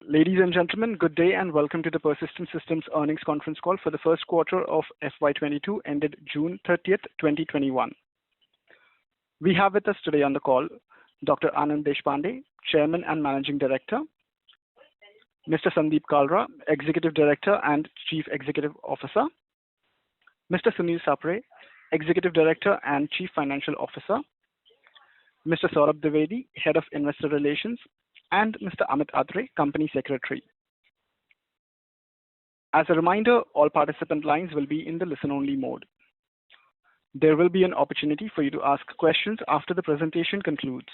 Ladies and gentlemen, good day and welcome to the Persistent Systems earnings conference call for the first quarter of FY22 ended June 30th, 2021. We have with us today on the call Dr. Anand Deshpande, Chairman and Managing Director, Mr. Sandeep Kalra, Executive Director and Chief Executive Officer, Mr. Sunil Sapre, Executive Director and Chief Financial Officer, Mr. Saurabh Dwivedi, Head of Investor Relations, and Mr. Amit Atre, Company Secretary. As a reminder, all participant lines will be in the listen-only mode. There will be an opportunity for you to ask questions after the presentation concludes.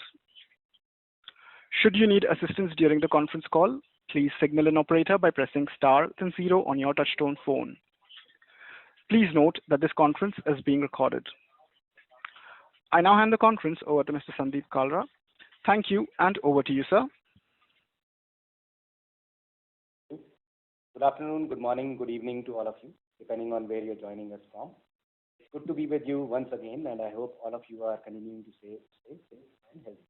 Should you need assistance during the conference call, please signal an operator by pressing star then 0 on your touchtone phone. Please note that this conference is being recorded. I now hand the conference over to Mr. Sandeep Kalra. Thank you, and over to you, sir. Good afternoon, good morning, good evening to all of you, depending on where you're joining us from. It's good to be with you once again, and I hope all of you are continuing to stay safe and healthy.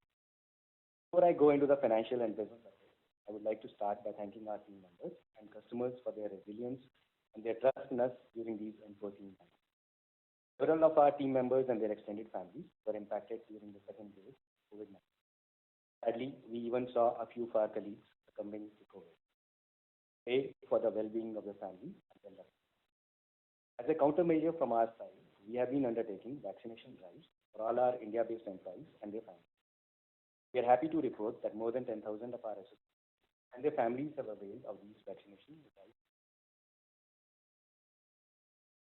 Before I go into the financial and business updates, I would like to start by thanking our team members and customers for their resilience and their trust in us during these unforeseen times. Several of our team members and their extended families were impacted during the second wave of COVID-19. Sadly, we even saw a few of our colleagues succumbing to COVID. Pray for the well-being of the family and their loved ones. As a countermeasure from our side, we have been undertaking vaccination drives for all our India-based employees and their families. We are happy to report that more than 10,000 of our associates and their families have availed of these vaccination drives.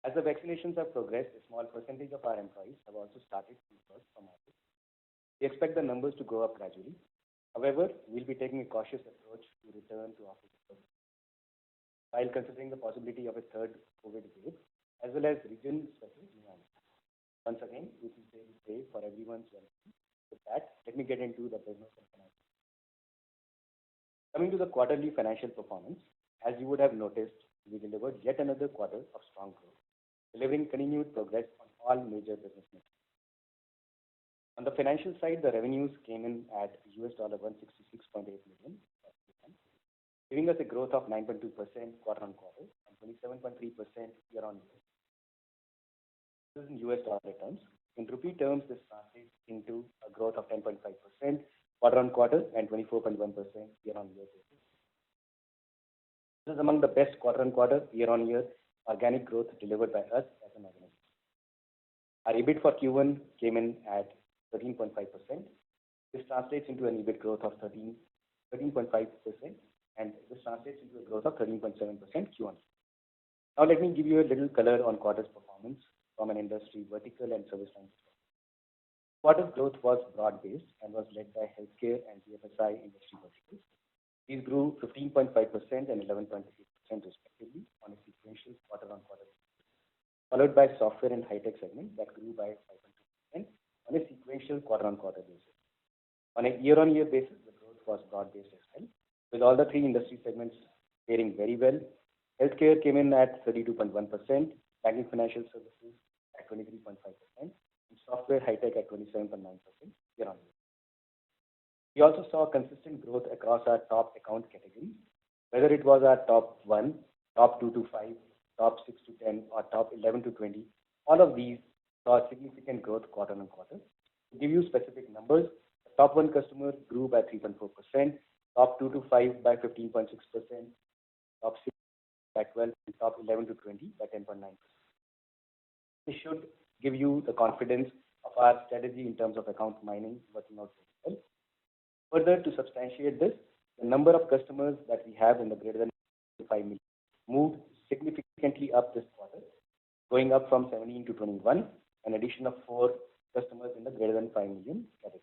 As the vaccinations have progressed, a small percentage of our employees have also started to work from office. We expect the numbers to go up gradually. However, we'll be taking a cautious approach to return to office while considering the possibility of a third COVID wave, as well as region-specific nuances. Once again, we sincerely pray for everyone's well-being. With that, let me get into the business and finance. Coming to the quarterly financial performance, as you would have noticed, we delivered yet another quarter of strong growth, delivering continued progress on all major business metrics. On the financial side, the revenues came in at $166.8 million, giving us a growth of 9.2% quarter-on-quarter and 27.3% year-on-year. This is in US dollar terms. In rupee terms, this translates into a growth of 10.5% quarter-on-quarter and 24.1% year-on-year basis. This is among the best quarter-on-quarter, year-on-year organic growth delivered by us as an organization. Our EBIT for Q1 came in at 13.5%. This translates into an EBIT growth of 13.5%. And this translates into a growth of 13.7% Q1. Now let me give you a little color on quarter's performance from an industry vertical and service line perspective. Quarter's growth was broad-based and was led by healthcare and BFSI industry verticals. These grew 15.5% and 11.8% respectively on a sequential quarter-on-quarter basis, followed by software and high-tech segment that grew by 5.2% on a sequential quarter-on-quarter basis. On a year-on-year basis, the growth was broad-based as well, with all the three industry segments faring very well. Healthcare came in at 32.1%, banking financial services at 23.5%, and software high-tech at 27.9% year-on-year. We also saw consistent growth across our top account categories, whether it was our top 1, top 2 to 5, top 6 to 10, or top 11 to 20. All of these saw significant growth quarter-on-quarter. To give you specific numbers, the top 1 customer grew by 3.4%, top 2 to 5 by 15.6%, top 6 by 12, and top 11 to 20 by 10.9%. This should give you the confidence of our strategy in terms of account mining working out very well. Further, to substantiate this, the number of customers that we have in the greater than 5 million moved significantly up this quarter, going up from 17 to 21, an addition of 4 customers in the greater than 5 million category.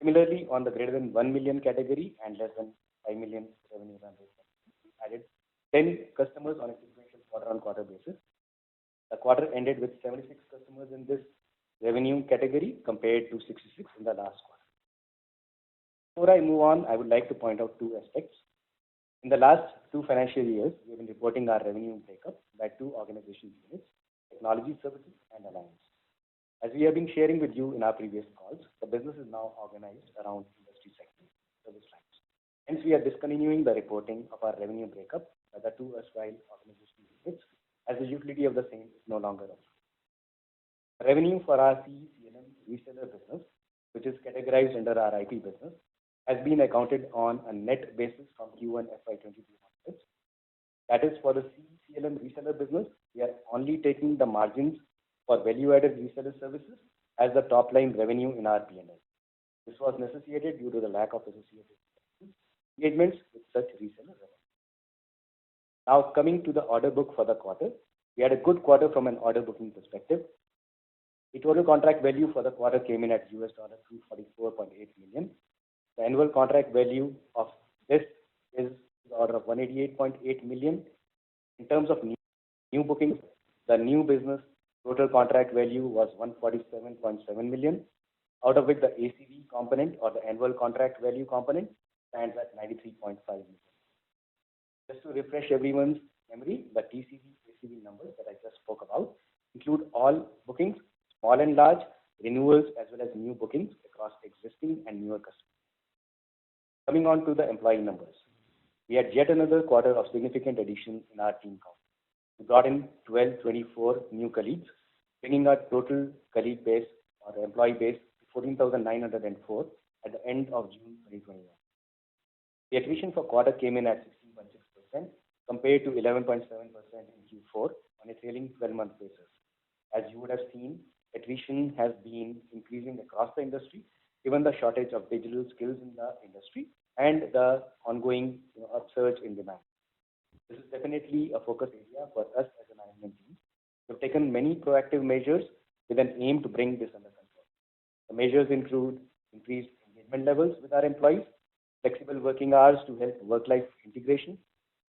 Similarly, on the greater than 1 million category and less than 5 million revenue run rate, we added 10 customers on a sequential quarter-on-quarter basis. The quarter ended with 76 customers in this revenue category compared to 66 in the last quarter. Before I move on, I would like to point out 2 aspects. In the last 2 financial years, we have been reporting our revenue breakup by 2 organization units, technology services and alliance. As we have been sharing with you in our previous calls, the business is now organized around industry segments, service lines. Hence, we are discontinuing the reporting of our revenue breakup by the two erstwhile organizational units, as the utility of the same is no longer available. Revenue for our CE/CLM reseller business, which is categorized under our IP business, has been accounted on a net basis from Q1 FY22 onwards. That is, for the CE/CLM reseller business, we are only taking the margins for value-added reseller services as the top-line revenue in our P&L. This was necessitated due to the lack of associated engagements with such reseller revenue. Now, coming to the order book for the quarter, we had a good quarter from an order booking perspective. The total contract value for the quarter came in at $244.8 million. The annual contract value of this is the order of $188.8 million. In terms of new bookings, the new business total contract value was $147.7 million, out of which the ACV component or the annual contract value component stands at $93.5 million. Just to refresh everyone's memory, the TCV, ACV numbers that I just spoke about include all bookings, small and large, renewals, as well as new bookings across existing and newer customers. Coming on to the employee numbers. We had yet another quarter of significant addition in our team count. We brought in 1224 new colleagues, bringing our total colleague base or employee base to 14,904 at the end of June 2021. The attrition for quarter came in at 16.6% compared to 11.7% in Q4 on a trailing 12-month basis. As you would have seen, attrition has been increasing across the industry, given the shortage of digital skills in the industry and the ongoing upsurge in demand. This is definitely a focus area for us as a management team. We have taken many proactive measures with an aim to bring this under control. The measures include increased engagement levels with our employees, flexible working hours to help work-life integration,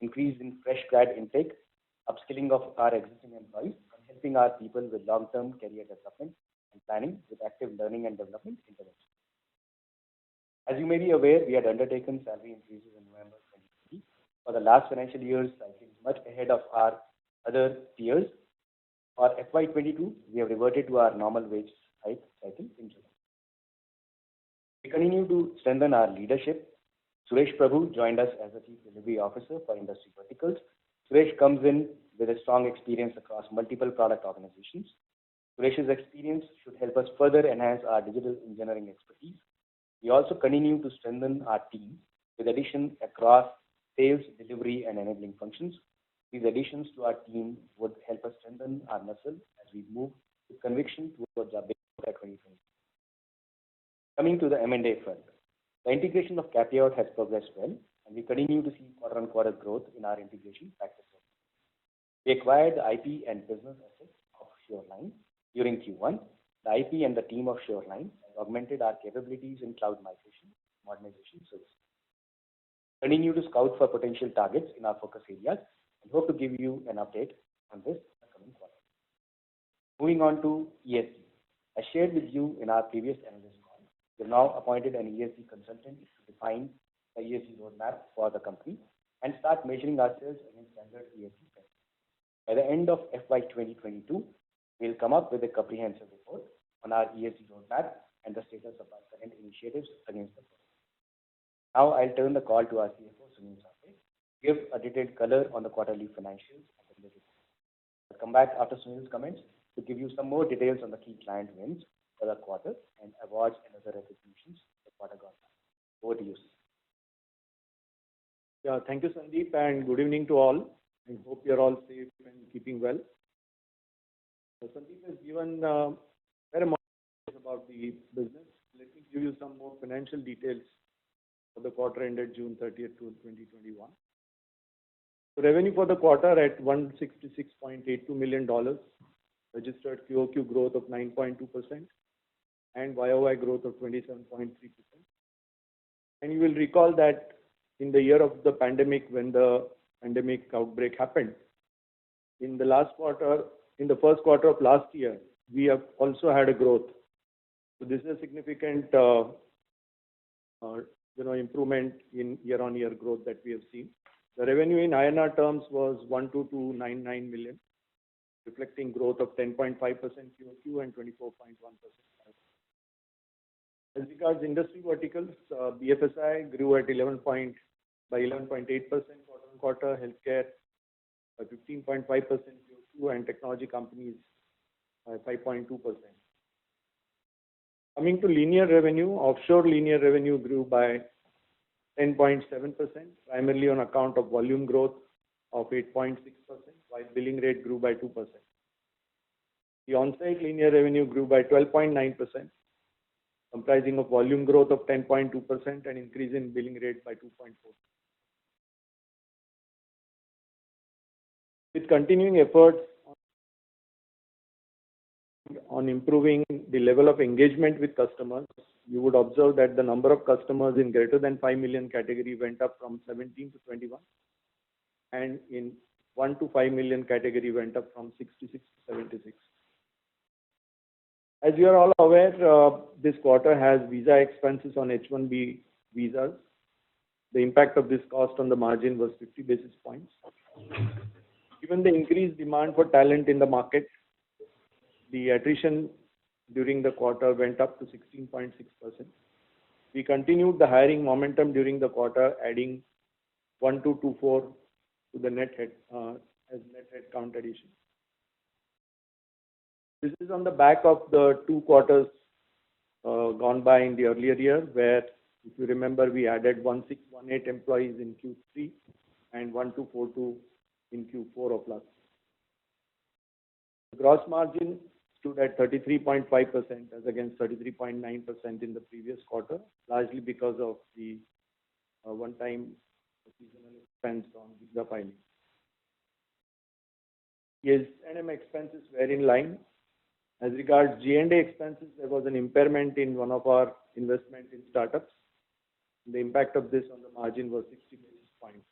increase in fresh grad intake, upskilling of our existing employees, and helping our people with long-term career development and planning with active learning and development interventions. As you may be aware, we had undertaken salary increases in November 2020 for the last financial year's cycle, much ahead of our other peers. For FY22, we have reverted to our normal wage hike cycle in July. We continue to strengthen our leadership. Suresh Prabhu joined us as the Chief Delivery Officer for Industry Verticals. Suresh comes in with a strong experience across multiple product organizations. Suresh's experience should help us further enhance our digital engineering expertise. We also continue to strengthen our team with addition across sales, delivery, and enabling functions. These additions to our team would help us strengthen our muscle as we move with conviction towards our big 2020. Coming to the M&A front. The integration of CAPIOT has progressed well, and we continue to see quarter-on-quarter growth in our integration practices. We acquired the IP and business assets of Sureline during Q1. The IP and the team of Sureline has augmented our capabilities in cloud migration, modernization services. Continue to scout for potential targets in our focus areas and hope to give you an update on this in the coming quarter. Moving on to ESG. I shared with you in our previous analyst call, we have now appointed an ESG consultant to define the ESG roadmap for the company and start measuring ourselves against standard ESG practices. By the end of FY 2022, we'll come up with a comprehensive report on our ESG roadmap and the status of our current initiatives against the program. Now I'll turn the call to our CFO, Sunil Sapre, to give a detailed color on the quarterly financials and the related. I'll come back after Sunil's comments to give you some more details on the key client wins for the quarter and awards and other recognitions the quarter got. Over to you, Sunil. Yeah, thank you, Sandeep, and good evening to all. I hope you're all safe and keeping well. So Sandeep has given very much about the business. Let me give you some more financial details for the quarter ended June 30th, 2021. So revenue for the quarter at $166.82 million, registered QOQ growth of 9.2% and YOY growth of 27.3%. And you will recall that in the year of the pandemic, when the pandemic outbreak happened, in the first quarter of last year, we have also had a growth. So this is a significant improvement in year-on-year growth that we have seen. The revenue in INR terms was 12299 million, reflecting growth of 10.5% QOQ and 24.1%. As regards industry verticals, BFSI grew at 11.9% by 11.8% quarter-on-quarter, healthcare by 15.5% Q2, and technology companies by 5.2%. Coming to linear revenue, offshore linear revenue grew by 10.7%, primarily on account of volume growth of 8.6%, while billing rate grew by 2%. The on-site linear revenue grew by 12.9%, comprising of volume growth of 10.2% and increase in billing rate by 2.4%. With continuing efforts on improving the level of engagement with customers, you would observe that the number of customers in greater than 5 million category went up from 17 to 21, and in 1 to 5 million category went up from 66 to 76. As you are all aware, this quarter has visa expenses on H-1B visas. The impact of this cost on the margin was 50 basis points. Given the increased demand for talent in the market, the attrition during the quarter went up to 16.6%. We continued the hiring momentum during the quarter, adding 1,224 to the net headcount addition. This is on the back of the 2 quarters gone by in the earlier year, where, if you remember, we added 1,618 employees in Q3 and 1,242 in Q4 of last year. The gross margin stood at 33.5% as against 33.9% in the previous quarter, largely because of the one-time seasonal expense on visa filing. Yes, S&M expenses were in line. As regards G&A expenses, there was an impairment in one of our investment in startups. The impact of this on the margin was 60 basis points.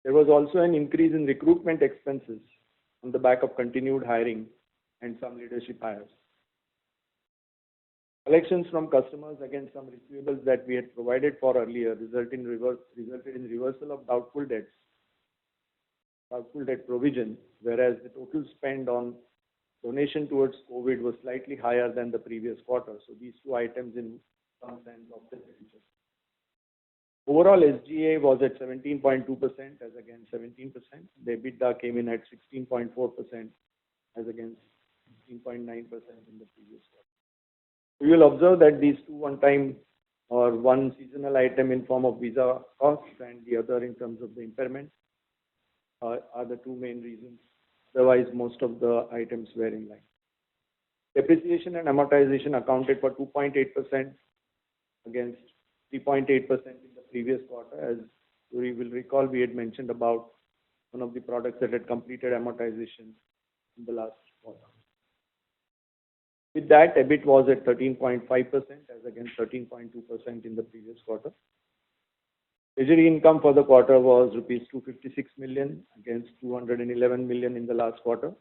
There was also an increase in recruitment expenses on the back of continued hiring and some leadership hires. Collections from customers against some receivables that we had provided for earlier resulted in reversal of doubtful debt provision, whereas the total spend on donation towards COVID was slightly higher than the previous quarter. So these 2 items in some sense offset each other. Overall, SGA was at 17.2% as against 17%. The EBITDA came in at 16.4% as against 16.9% in the previous quarter. We will observe that these 2 one-time or one seasonal item in form of visa costs and the other in terms of the impairment are the 2 main reasons. Otherwise, most of the items were in line. Depreciation and amortization accounted for 2.8% against 3.8% in the previous quarter. As you will recall, we had mentioned about one of the products that had completed amortization in the last quarter. With that, EBIT was at 13.5% as against 13.2% in the previous quarter. Treasury income for the quarter was rupees 256 million against 211 million in the last quarter.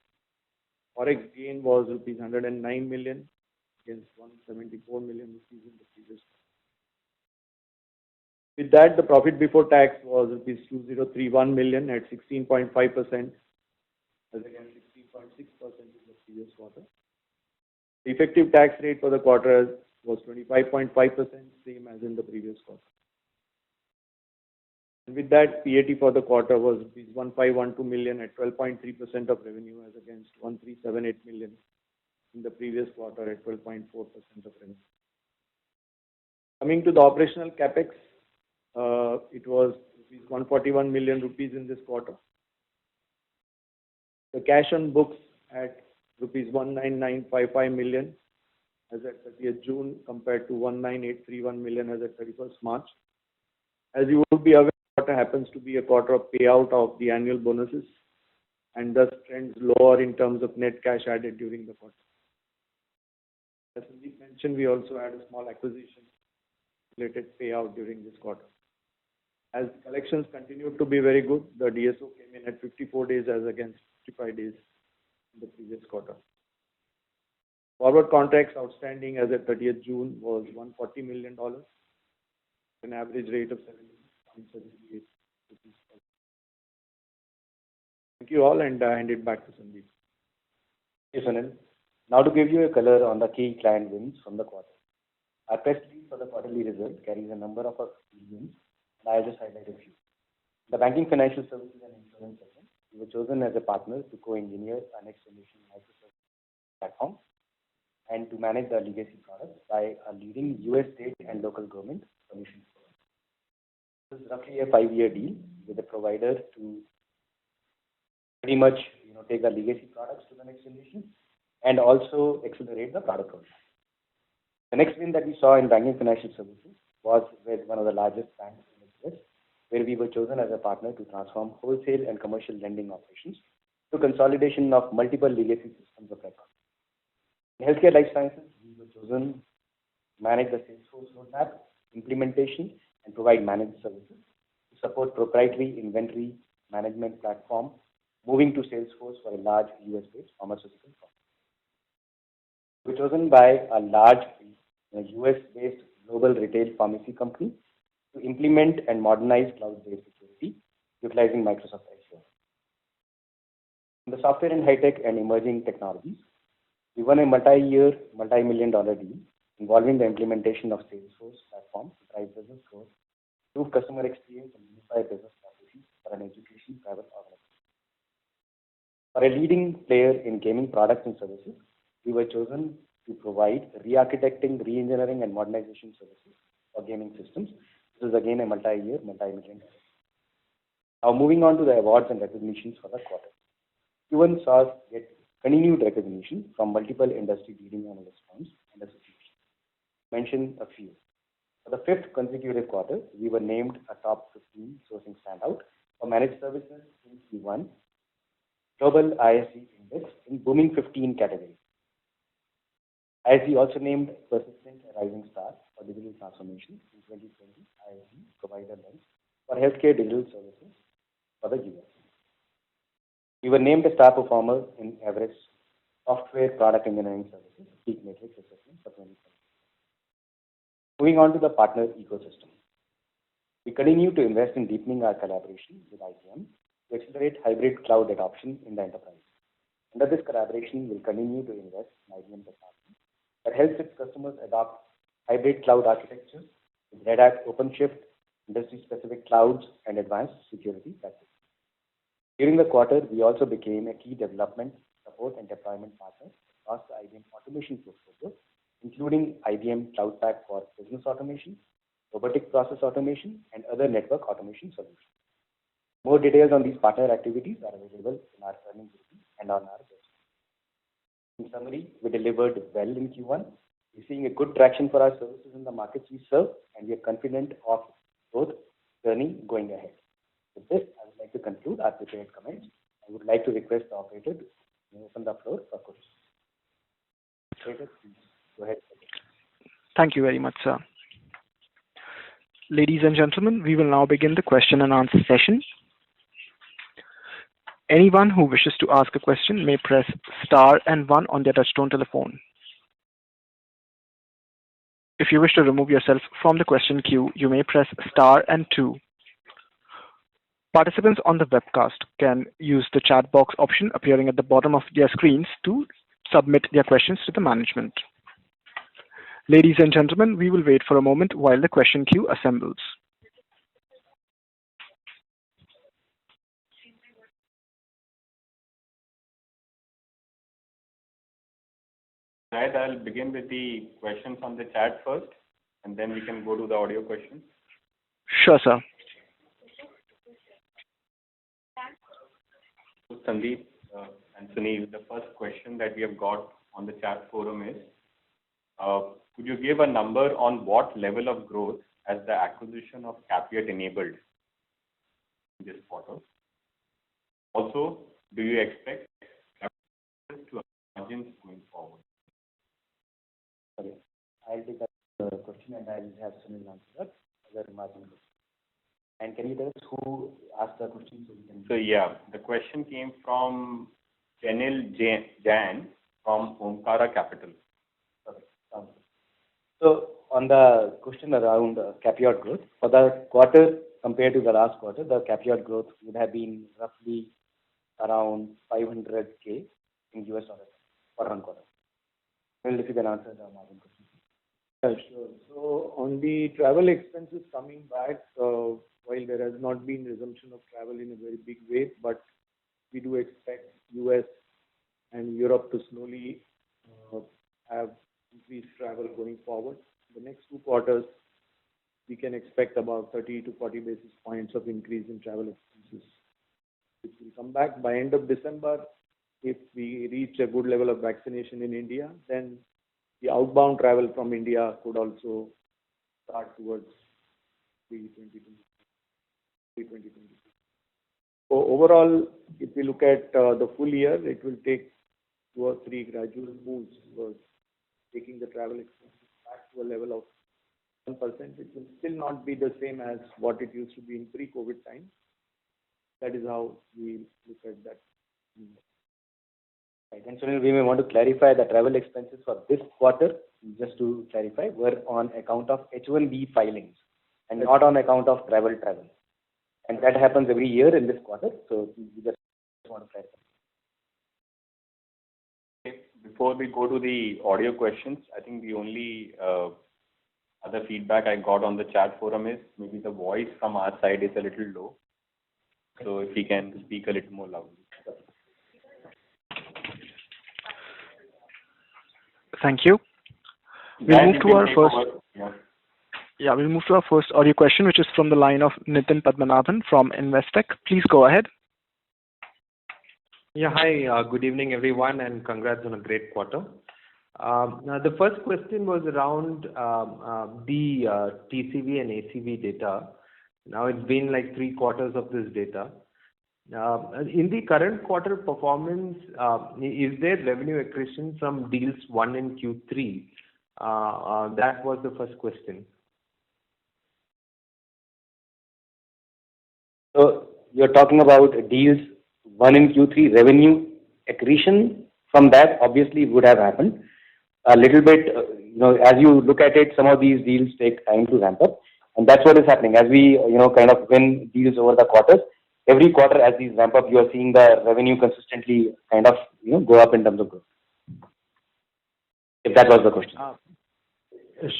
Forex gain was rupees 109 million against 174 million rupees in the previous quarter. With that, the profit before tax was rupees 2031 million at 16.5% as against 16.6% in the previous quarter. The effective tax rate for the quarter was 25.5%, same as in the previous quarter. And with that, PAT for the quarter was 1512 million at 12.3% of revenue as against 1378 million in the previous quarter at 12.4% of revenue. Coming to the operational capex, it was 141 million rupees in this quarter. The cash on books at rupees 19955 million as at 30th June compared to 19831 million as at 31st March. As you would be aware, quarter happens to be a quarter of payout of the annual bonuses and thus trends lower in terms of net cash added during the quarter. As Sandeep mentioned, we also had a small acquisition related payout during this quarter. As collections continued to be very good, the DSO came in at 54 days as against 55 days in the previous quarter. Forward contracts outstanding as at 30th June was $140 million, an average rate of 76.78 rupees. Thank you all, and I hand it back to Sandeep. Thank you, Sunil. Now to give you a color on the key client wins from the quarter. Our press release for the quarterly result carries a number of our key wins I'll just highlight a few. The banking, financial services, and insurance segment, we were chosen as a partner to co-engineer our next generation microservice platform and to manage the legacy products by a leading US state and local government solutions provider. This is roughly a 5-year deal with a provider to pretty much take the legacy products to the next generation and also accelerate the product roadmap. The next win that we saw in banking financial services was with one of the largest banks in the US, where we were chosen as a partner to transform wholesale and commercial lending operations through consolidation of multiple legacy systems of record. In healthcare life sciences, we were chosen to manage the Salesforce roadmap, implementation, and provide managed services to support proprietary inventory management platform moving to Salesforce for a large US-based pharmaceutical firm. We were chosen by a large US-based global retail pharmacy company to implement and modernize cloud-based security utilizing Microsoft Azure. In the software and high-tech and emerging technologies, we won a multi-year, multi-million-dollar deal involving the implementation of Salesforce platform to drive business growth, improve customer experience, and unify business processes for an education private organization. For a leading player in gaming products and services, we were chosen to provide re-architecting, re-engineering, and modernization services for gaming systems. This is again a multi-year, multi-million-dollar. Now moving on to the awards and recognitions for the quarter. Q1 saw us get continued recognition from multiple industry-leading analyst firms and associations. Mention a few. For the 5th consecutive quarter, we were named a top 15 sourcing standout for managed services in Q1 Global ISG Index in Booming 15 category. ISG also named Persistent a rising star for digital transformation in 2020 ISG Provider Lens for healthcare digital services for the US. We were named a star performer in Everest Software Product Engineering Services PEAK Matrix Assessment for 2020. Moving on to the partner ecosystem. We continue to invest in deepening our collaboration with IBM to accelerate hybrid cloud adoption in the enterprise. Under this collaboration, we'll continue to invest in IBM technology that helps its customers adopt hybrid cloud architecture with Red Hat OpenShift, industry-specific clouds, and advanced security practices. During the quarter, we also became a key development, support, and deployment partner across the IBM automation portfolio, including IBM Cloud Pak for business automation, robotic process automation, and other network automation solutions. More details on these partner activities are available in our earnings release and on our website. In summary, we delivered well in Q1. We're seeing a good traction for our services in the markets we serve, and we are confident of growth journey going ahead. With this, I would like to conclude our prepared comments. I would like to request the operator to open the floor for questions. Operator, please go ahead. Thank you very much, sir. Ladies and gentlemen, we will now begin the question and answer session. Anyone who wishes to ask a question may press star and 1 on their touchtone telephone. If you wish to remove yourself from the question queue, you may press star and 2. Participants on the webcast can use the chat box option appearing at the bottom of their screens to submit their questions to the management. Ladies and gentlemen, we will wait for a moment while the question queue assembles. Right, I'll begin with the questions on the chat first, and then we can go to the audio questions. Sure, sir. So Sandeep and Sunil, the first question that we have got on the chat forum is, could you give a number on what level of growth has the acquisition of Capiot enabled in this quarter? Also, do you expect to margins going forward? Sorry, I'll take that question and I'll have Sunil answer that as a margin question. And can you tell us who asked the question so we can? So yeah, the question came from Janil Jain from Omkara Capital. Okay, sounds good. So on the question around Capiot growth, for the quarter compared to the last quarter, the Capiot growth would have been roughly around $500K in US dollars quarter on quarter. Well, if you can answer the margin question. Yeah, sure. So on the travel expenses coming back, while there has not been resumption of travel in a very big way, but we do expect US and Europe to slowly have increased travel going forward. The next 2 quarters, we can expect about 30 to 40 basis points of increase in travel expenses, which will come back by end of December. If we reach a good level of vaccination in India, then the outbound travel from India could also start towards the 2022. So overall, if we look at the full year, it will take 2 or 3 gradual moves towards taking the travel expenses back to a level of 1%. It will still not be the same as what it used to be in pre-COVID times. That is how we look at that. Right. And Sunil, we may want to clarify the travel expenses for this quarter, just to clarify, were on account of H1B filings and not on account of travel. And that happens every year in this quarter. So we just want to clarify. Before we go to the audio questions, I think the only other feedback I got on the chat forum is maybe the voice from our side is a little low. So if we can speak a little more loudly. Thank you. We'll move to our first. Yeah. We'll move to our first audio question, which is from the line of Nitin Padmanabhan from Investec. Please go ahead. Yeah, hi. Good evening, everyone, and congrats on a great quarter. Now, the first question was around the TCV and ACV data. Now, it's been like 3 quarters of this data. In the current quarter performance, is there revenue accretion from deals won in Q3? That was the first question. So you're talking about deals won in Q3, revenue accretion from that obviously would have happened. A little bit, as you look at it, some of these deals take time to ramp up. And that's what is happening. As we, kind of win deals over the quarters, every quarter as these ramp up, you are seeing the revenue consistently kind of, go up in terms of growth. If that was the question.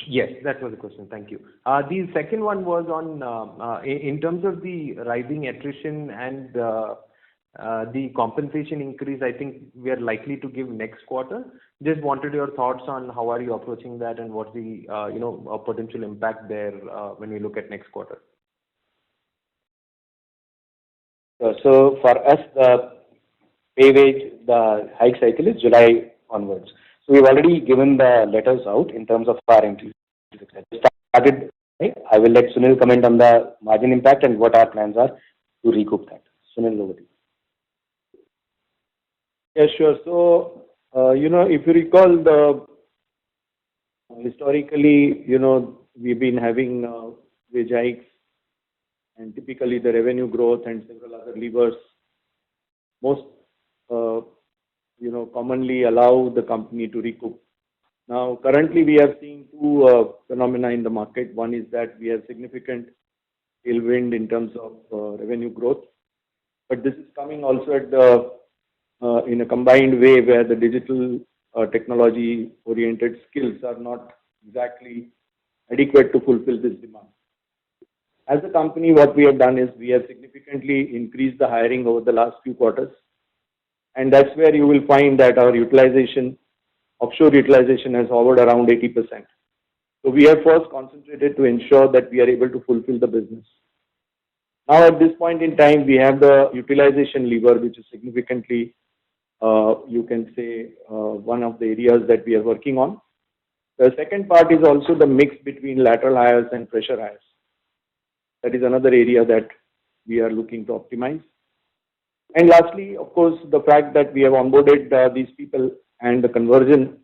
Yes, that was the question. Thank you. The second one was on, in terms of the rising attrition and the compensation increase, I think we are likely to give next quarter. Just wanted your thoughts on how are you approaching that and what's the, potential impact there when we look at next quarter. So for us, the pay wage, the hike cycle is July onwards. So we've already given the letters out in terms of our increase. Started, right? I will let Sunil comment on the margin impact and what our plans are to recoup that. Sunil, over to you. Yeah, sure. So, if you recall, historically, we've been having wage hikes, and typically the revenue growth and several other levers most, commonly allow the company to recoup. Now, currently we are seeing 2 phenomena in the market. One is that we have significant tailwind in terms of revenue growth, but this is coming also at the in a combined way where the digital technology oriented skills are not exactly adequate to fulfill this demand. As a company, what we have done is we have significantly increased the hiring over the last few quarters, and that's where you will find that our offshore utilization has hovered around 80%. So we have first concentrated to ensure that we are able to fulfill the business. Now at this point in time, we have the utilization lever, which is significantly, you can say, one of the areas that we are working on. The second part is also the mix between lateral hires and fresher hires. That is another area that we are looking to optimize. And lastly, of course, the fact that we have onboarded these people and the conversion,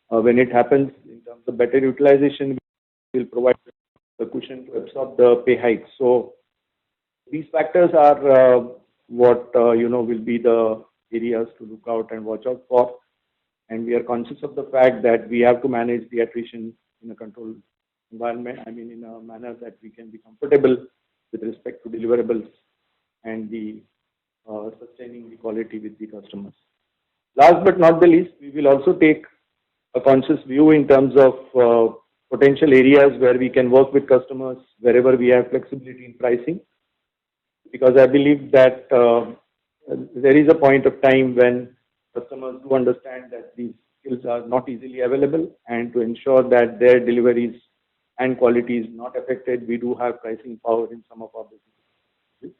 when it happens in terms of better utilization, will provide the cushion to absorb the pay hikes. So these factors are what will be the areas to look out and watch out for. And we are conscious of the fact that we have to manage the attrition in a controlled environment. In a manner that we can be comfortable with respect to deliverables and the sustaining the quality with the customers. Last but not the least, we will also take a conscious view in terms of potential areas where we can work with customers wherever we have flexibility in pricing because I believe that there is a point of time when customers do understand that these skills are not easily available, and to ensure that their deliveries and quality is not affected, we do have pricing power in some of our businesses.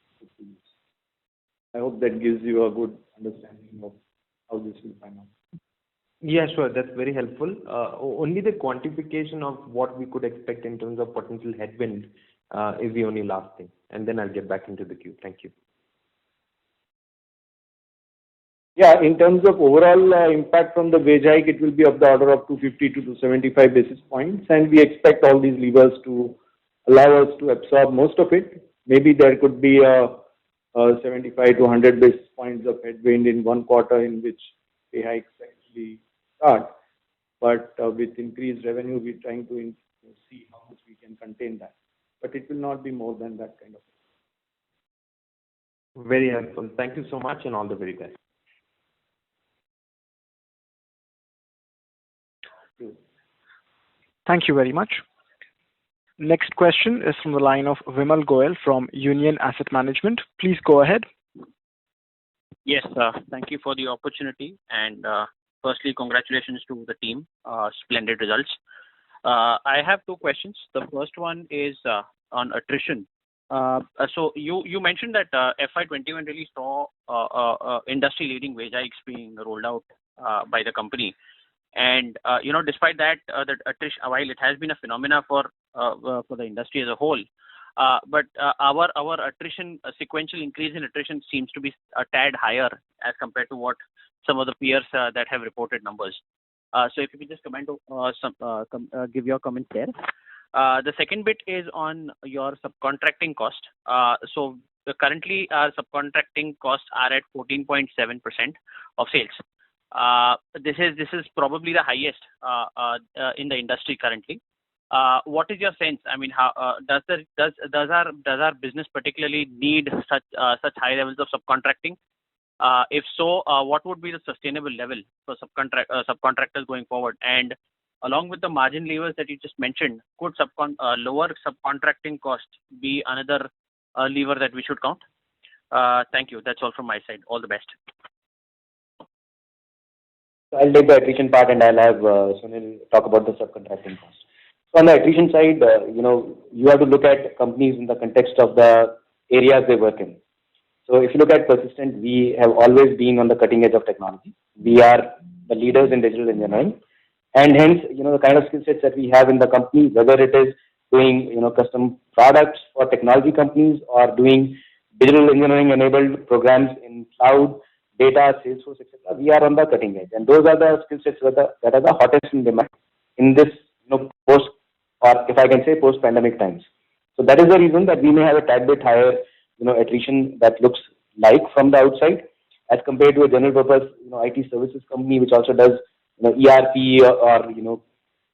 I hope that gives you a good understanding of how this will pan out. Yeah, sure. That's very helpful. Only the quantification of what we could expect in terms of potential headwind is the only last thing, and then I'll get back into the queue. Thank you. Yeah, in terms of overall impact from the wage hike, it will be of the order of 250 to 275 basis points, and we expect all these levers to allow us to absorb most of it. Maybe there could be a 75 to 100 basis points of headwind in one quarter in which pay hikes actually start, but with increased revenue, we're trying to see how much we can contain that. But it will not be more than that kind of. Very helpful. Thank you so much, and all the very best. Thank you very much. Next question is from the line of Vimal Goyal from Union Asset Management. Please go ahead. Yes, thank you for the opportunity, and firstly, congratulations to the team. Splendid results. I have two questions. The first one is on attrition. So you mentioned that FY21 really saw industry-leading wage hikes being rolled out by the company, and despite that, the attrition, while it has been a phenomena for the industry as a whole, but our attrition, sequential increase in attrition seems to be a tad higher as compared to what some of the peers that have reported numbers. So if you could just give your comments there. The second bit is on your subcontracting cost. So currently our subcontracting costs are at 14.7% of sales. This is probably the highest in the industry currently. What is your sense? I mean, how does our business particularly need such high levels of subcontracting? If so, what would be the sustainable level for subcontractors going forward? And along with the margin levers that you just mentioned, could lower subcontracting cost be another lever that we should count? Thank you. That's all from my side. All the best. I'll take the attrition part, and I'll have Sunil talk about the subcontracting cost. So on the attrition side, you have to look at companies in the context of the areas they work in. So if you look at Persistent, we have always been on the cutting edge of technology. We are the leaders in digital engineering, and hence, the kind of skill sets that we have in the company, whether it is doing, custom products for technology companies or doing digital engineering enabled programs in cloud, data, Salesforce, etc., we are on the cutting edge, and those are the skill sets that are the hottest in demand in this, post, or if I can say, post-pandemic times. So that is the reason that we may have a tad bit higher, attrition that looks like from the outside as compared to a general purpose, IT services company which also does, ERP or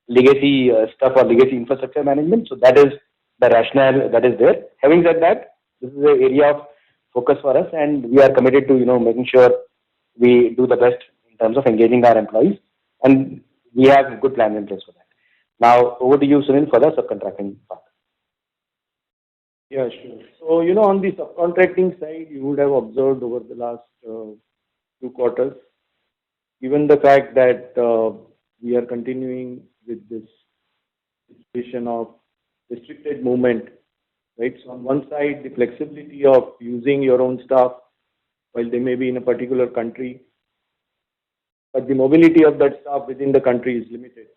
legacy stuff or legacy infrastructure management. So that is the rationale that is there. Having said that, this is an area of focus for us, and we are committed to making sure we do the best in terms of engaging our employees, and we have good plans in place for that. Now over to you, Sunil, for the subcontracting part. Yeah, sure. So, on the subcontracting side, you would have observed over the last 2 quarters, given the fact that we are continuing with this situation of restricted movement, right? So on one side, the flexibility of using your own staff while they may be in a particular country, but the mobility of that staff within the country is limited.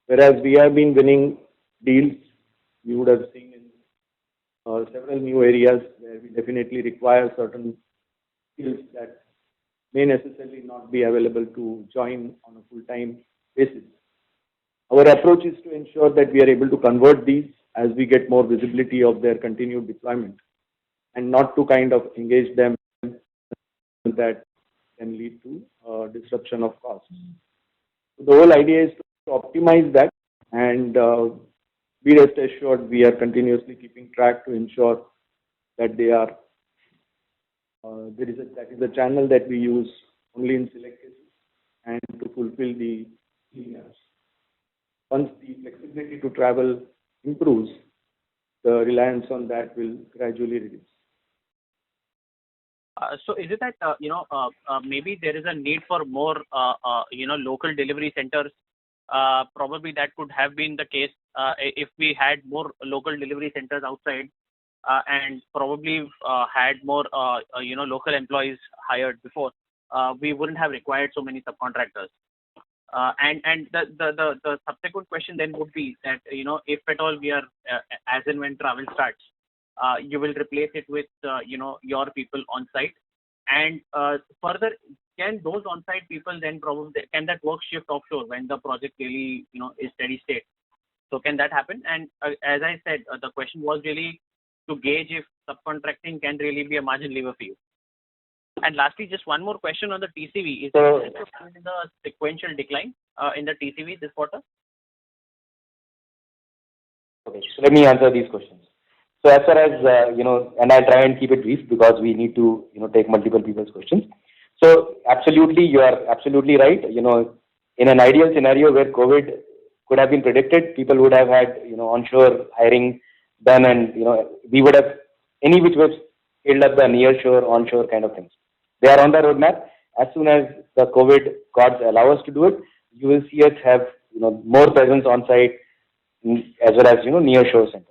Whereas we have been winning deals, you would have seen in several new areas where we definitely require certain skills that may necessarily not be available to join on a full-time basis. Our approach is to ensure that we are able to convert these as we get more visibility of their continued deployment, and not to kind of engage them that can lead to disruption of costs. So the whole idea is to optimize that, and be rest assured we are continuously keeping track to ensure that they are that is a channel that we use only in select cases and to fulfill the gaps. Once the flexibility to travel improves, the reliance on that will gradually reduce. So is it that, maybe there is a need for more, local delivery centers? Probably that could have been the case if we had more local delivery centers outside and probably had more, local employees hired before. We wouldn't have required so many subcontractors. And the subsequent question then would be that, if at all we are, as and when travel starts, you will replace it with, your people on site. And further, can those on-site people then can that work shift offshore when the project really, is steady state? So can that happen? And as I said, the question was really to gauge if subcontracting can really be a margin lever for you. And lastly, just one more question on the TCV. Is there the sequential decline in the TCV this quarter? Okay, so let me answer these questions. So as far as, and I'll try and keep it brief because we need to, take multiple people's questions. So absolutely, you are absolutely right. In an ideal scenario where COVID could have been predicted, people would have had, onshore hiring done and, we would have any which way scaled up the nearshore, onshore kind of things. They are on the roadmap. As soon as the COVID gods allow us to do it, you will see us have, more presence on site as well as, nearshore centers.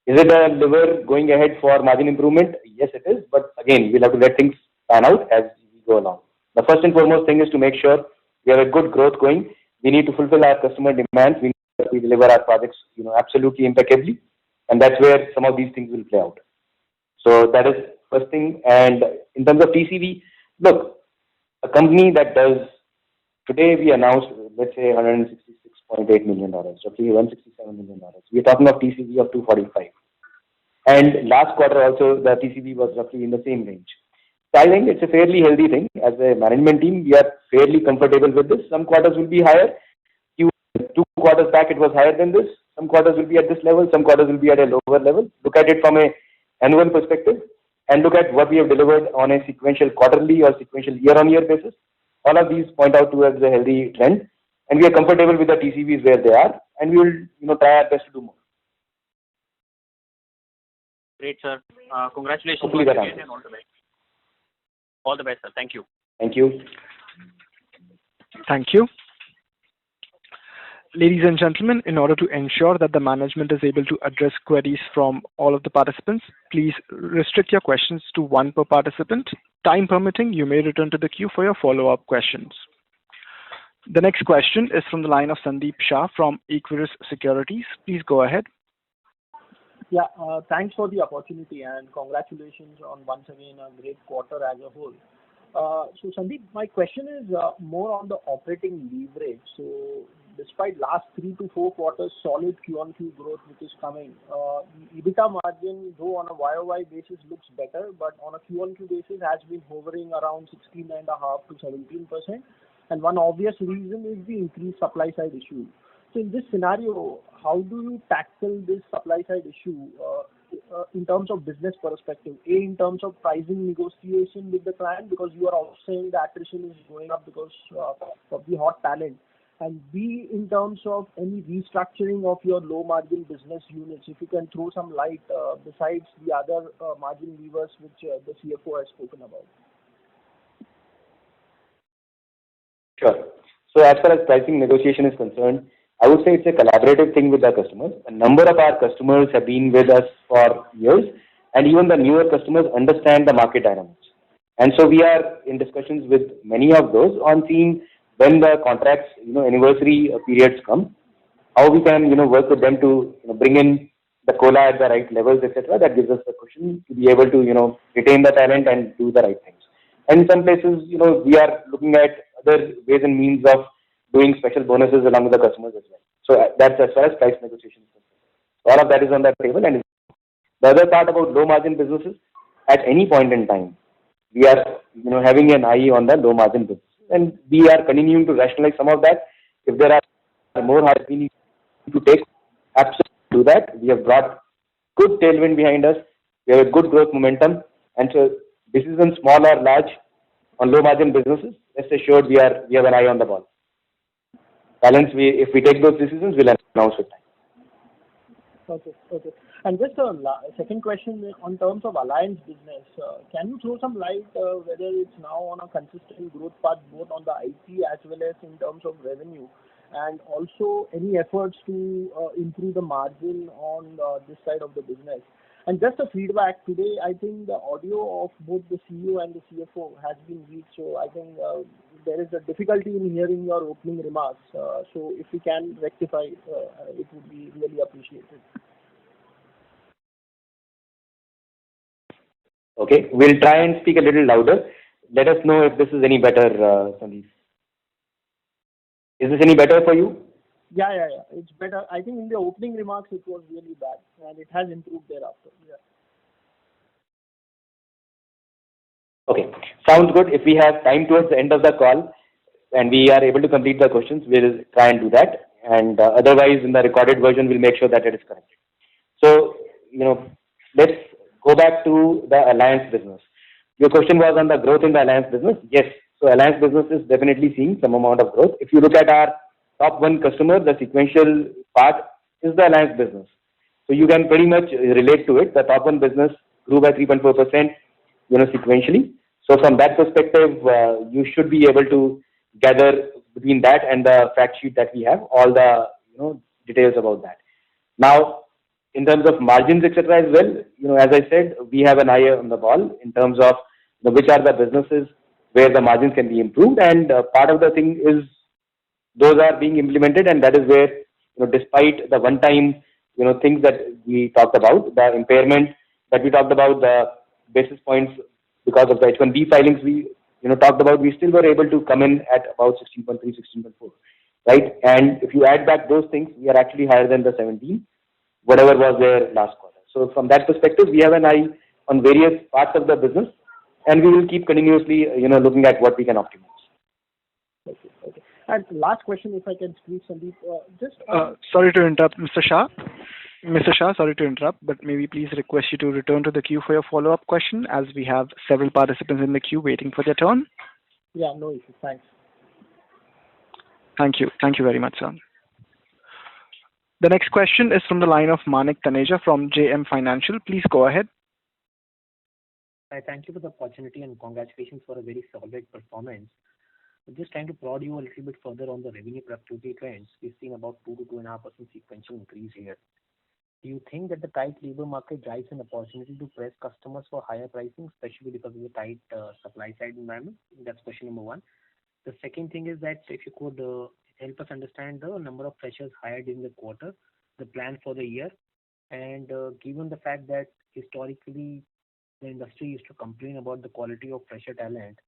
Is it a lever going ahead for margin improvement? Yes, it is. But again, we'll have to let things pan out as we go along. The first and foremost thing is to make sure we have a good growth going. We need to fulfill our customer demands. We need to deliver our projects, absolutely impeccably. And that's where some of these things will play out. So that is first thing. And in terms of TCV, look, a company that does, today we announced, let's say $166.8 million, roughly $167 million. We're talking of TCV of 245. And last quarter also, the TCV was roughly in the same range. So I think it's a fairly healthy thing. As a management team, we are fairly comfortable with this. Some quarters will be higher. 2 quarters back, it was higher than this. Some quarters will be at this level. Some quarters will be at a lower level. Look at it from a annual perspective and look at what we have delivered on a sequential quarterly or sequential year-on-year basis. All of these point out towards a healthy trend, and we are comfortable with the TCVs where they are, and we will, try our best to do more. Great, sir. Congratulations. Hopefully that again and all the best. All the best, sir. Thank you. Thank you. Thank you. Ladies and gentlemen, in order to ensure that the management is able to address queries from all of the participants, please restrict your questions to one per participant. Time permitting, you may return to the queue for your follow-up questions. The next question is from the line of Sandeep Shah from Equirus Securities. Please go ahead. Yeah, thanks for the opportunity and congratulations on once again a great quarter as a whole. So Sandeep, my question is more on the operating leverage. So despite last 3 to 4 quarters solid Q-on-Q growth which is coming, EBITDA margin though on a YOY basis looks better, but on a Q-on-Q basis has been hovering around 16.5% to 17%. And one obvious reason is the increased supply side issue. So in this scenario, how do you tackle this supply side issue in terms of business perspective? A, in terms of pricing negotiation with the client, because you are also saying the attrition is going up because of the hot talent. And B, in terms of any restructuring of your low margin business units, if you can throw some light besides the other margin levers which the CFO has spoken about. Sure. So as far as pricing negotiation is concerned, I would say it's a collaborative thing with our customers. A number of our customers have been with us for years, and even the newer customers understand the market dynamics. And so we are in discussions with many of those on seeing when the contracts, anniversary periods come, how we can, work with them to bring in the COLA at the right levels, etc. That gives us the cushion to be able to, retain the talent and do the right things. And in some places, we are looking at other ways and means of doing special bonuses along with the customers as well. So that's as far as price negotiation is concerned. All of that is on the table. And the other part about low margin businesses, at any point in time, we are, having an eye on the low margin business. And we are continuing to rationalize some of that. If there are more hires we need to take, absolutely do that. We have brought good tailwind behind us. We have a good growth momentum. And so decisions, small or large, on low margin businesses, rest assured we have an eye on the ball. Balance, if we take those decisions, we'll announce with time. Okay. Okay. And just a second question on terms of alliance business. Can you throw some light whether it's now on a consistent growth path, both on the IP as well as in terms of revenue, and also any efforts to improve the margin on this side of the business? And just a feedback today, I think the audio of both the CEO and the CFO has been weak, so I think there is a difficulty in hearing your opening remarks. So if we can rectify, it would be really appreciated. Okay, we'll try and speak a little louder. Let us know if this is any better, Sandeep. Is this any better for you? Yeah. It's better. I think in the opening remarks it was really bad, and it has improved thereafter. Yeah. Okay, sounds good. If we have time towards the end of the call and we are able to complete the questions, we'll try and do that. And otherwise, in the recorded version, we'll make sure that it is corrected. So, let's go back to the alliance business. Your question was on the growth in the alliance business. Yes, so alliance business is definitely seeing some amount of growth. If you look at our top one customer, the sequential part is the alliance business. So you can pretty much relate to it. The top one business grew by 3.4%, sequentially. So from that perspective, you should be able to gather between that and the fact sheet that we have all the details about that. Now, in terms of margins, etc., as well, as I said, we have an eye on the ball in terms of which are the businesses where the margins can be improved, and part of the thing is those are being implemented, and that is where, despite the one-time, things that we talked about, the impairment that we talked about, the basis points because of the H1B filings we, talked about, we still were able to come in at about 16.3, 16.4, right? And if you add back those things, we are actually higher than the 17, whatever was there last quarter. So from that perspective, we have an eye on various parts of the business, and we will keep continuously, looking at what we can optimize. Okay. And last question, if I can squeeze, Sandeep, Sorry to interrupt, Mr. Shah. Mr. Shah, sorry to interrupt, but may we please request you to return to the queue for your follow-up question, as we have several participants in the queue waiting for their turn. Yeah, no issue. Thanks. Thank you. Thank you very much, sir. The next question is from the line of Manik Taneja from JM Financial. Please go ahead. Hi, thank you for the opportunity and congratulations for a very solid performance. Just trying to prod you a little bit further on the revenue productivity trends. We're seeing about 2 to 2.5% sequential increase here. Do you think that the tight labor market drives an opportunity to press customers for higher pricing, especially because of the tight supply side environment? That's question number one. The second thing is that if you could help us understand the number of freshers hired in the quarter, the plan for the year, and given the fact that historically the industry used to complain about the quality of fresher talent,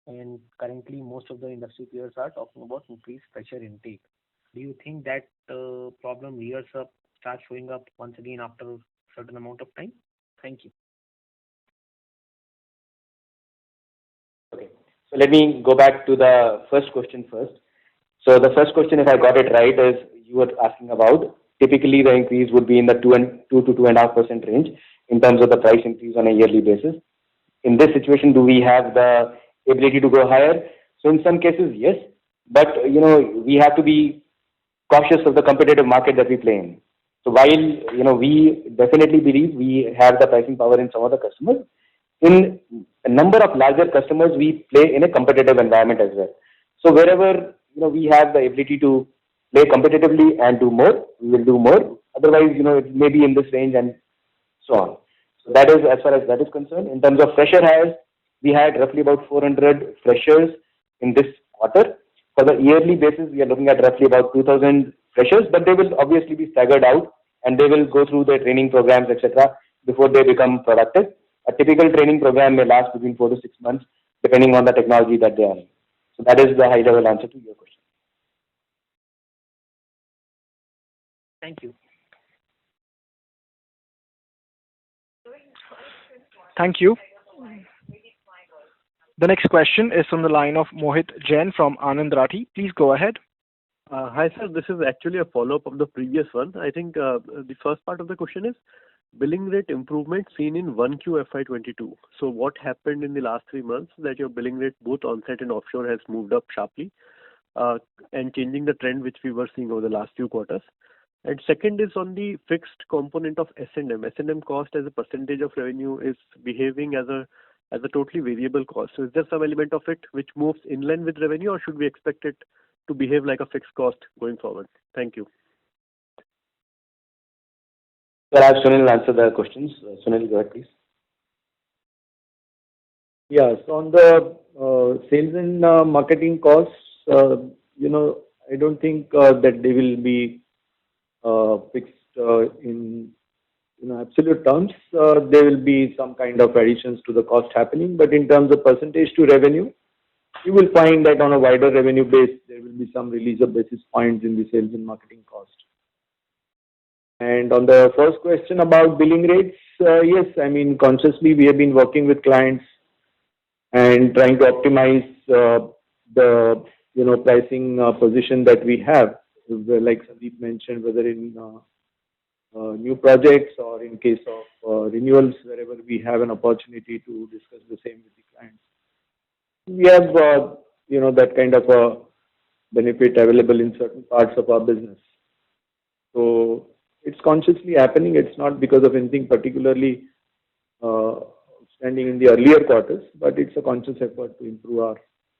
and currently most of the industry peers are talking about increased fresher intake. Do you think that problem rears up, starts showing up once again after a certain amount of time? Thank you. Okay, so let me go back to the first question first. So the first question, if I got it right, is you were asking about typically the increase would be in the 2 to 2.5% range in terms of the price increase on a yearly basis. In this situation, do we have the ability to go higher? So in some cases, yes, but we have to be cautious of the competitive market that we play in. So while we definitely believe we have the pricing power in some of the customers, in a number of larger customers we play in a competitive environment as well. So wherever we have the ability to play competitively and do more, we will do more. Otherwise, it may be in this range and so on. So that is as far as that is concerned. In terms of fresher hires, we had roughly about 400 freshers in this quarter. For the yearly basis, we are looking at roughly about 2,000 freshers, but they will obviously be staggered out and they will go through the training programs, etc., before they become productive. A typical training program may last between 4 to 6 months, depending on the technology that they are in. So that is the high-level answer to your question. Thank you. Thank you. The next question is from the line of Mohit Jain from Anand Rathi. Please go ahead. Hi, sir. This is actually a follow-up of the previous one. I think the first part of the question is billing rate improvement seen in 1Q FY22. So what happened in the last 3 months that your billing rate, both on-site and offshore, has moved up sharply and changing the trend which we were seeing over the last few quarters? And second is on the fixed component of S&M. S&M cost as a percentage of revenue is behaving as a totally variable cost. So is there some element of it which moves in line with revenue, or should we expect it to behave like a fixed cost going forward? Thank you. So I'll have Sunil answer the questions. Sunil, go ahead, please. Yeah. So on the sales and marketing costs, I don't think that they will be fixed in absolute terms. There will be some kind of additions to the cost happening, but in terms of percentage to revenue, you will find that on a wider revenue base, there will be some release of basis points in the sales and marketing cost. And on the first question about billing rates, yes, I mean, consciously we have been working with clients and trying to optimize the pricing position that we have, like Sandeep mentioned, whether in new projects or in case of renewals, wherever we have an opportunity to discuss the same with the clients. We have that kind of a benefit available in certain parts of our business. So it's consciously happening. It's not because of anything particularly standing in the earlier quarters, but it's a conscious effort to improve our.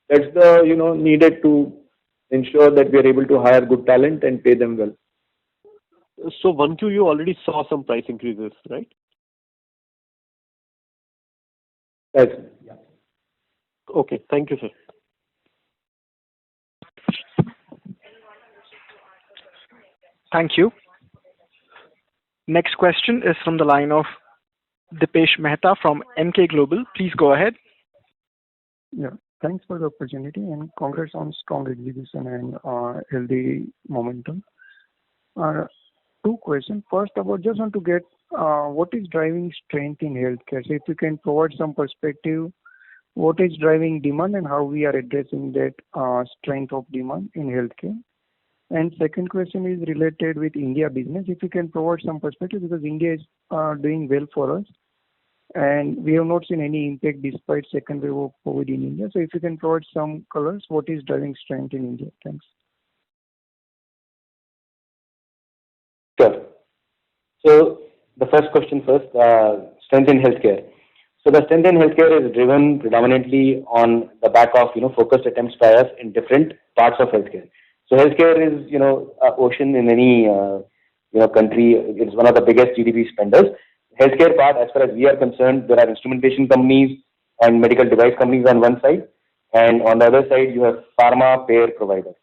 That's the needed to ensure that we are able to hire good talent and pay them well. So 1Q, you already saw some price increases, right? Yes. Yeah. Okay. Thank you, sir. Thank you. Next question is from the line of Dipesh Mehta from Emkay Global. Please go ahead. Yeah. Thanks for the opportunity and congrats on strong execution and healthy momentum. Two questions. First, just want to get what is driving strength in healthcare. So if you can provide some perspective, what is driving demand and how we are addressing that strength of demand in healthcare. And second question is related with India business. If you can provide some perspective, because India is doing well for us, and we have not seen any impact despite second wave of COVID in India. So if you can provide some colors, what is driving strength in India? Thanks. Sure. So the first question first, strength in healthcare. So the strength in healthcare is driven predominantly on the back of focused attempts by us in different parts of healthcare. So healthcare is an ocean in any country. It's one of the biggest GDP spenders. Healthcare part, as far as we are concerned, there are instrumentation companies and medical device companies on one side, and on the other side you have pharma payer providers.